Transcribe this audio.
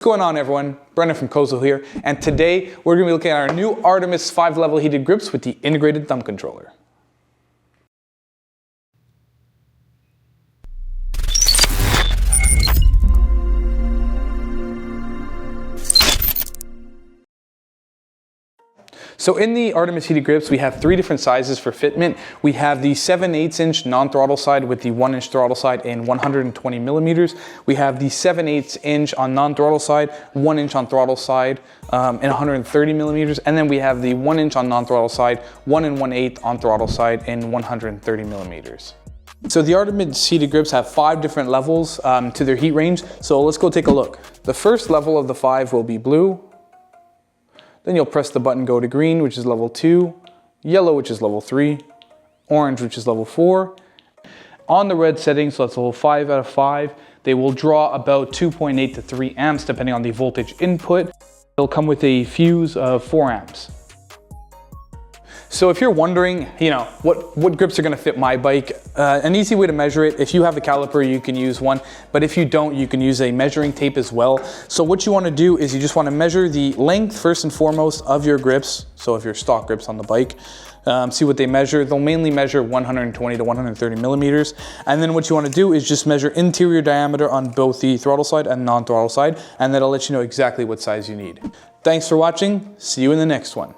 What's going on, everyone? Brendan from Kozo here, and today we're going to be looking at our new Artemis 5-level heated grips with the integrated thumb controller. So in the Artemis heated grips, we have three different sizes for fitment. We have the 7/8 inch non-throttle side with the 1 inch throttle side in 120 millimeters. We have the 7/8 inch on non-throttle side, 1 inch on throttle side in 130 millimeters. And then we have the 1 inch on non-throttle side, 1 1/8 on throttle side in 130 millimeters. So the Artemis heated grips have 5 different levels to their heat range. So let's go take a look. The first level of the 5 will be blue. Then you'll press the button go to green, which is level 2, yellow, which is level 3, orange, which is level 4. On the red setting, so that's level 5 out of 5, they will draw about 2.8 to 3 amps depending on the voltage input. They'll come with a fuse of 4 amps. So if you're wondering, what grips are gonna fit my bike, an easy way to measure it, if you have a caliper, you can use one, but if you don't, you can use a measuring tape as well. So what you wanna do is you just wanna measure the length first and foremost of your grips, so of your stock grips on the bike, see what they measure. They'll mainly measure 120 to 130 millimeters. And then what you wanna do is just measure interior diameter on both the throttle side and non-throttle side, and that'll let you know exactly what size you need. Thanks for watching, see you in the next one.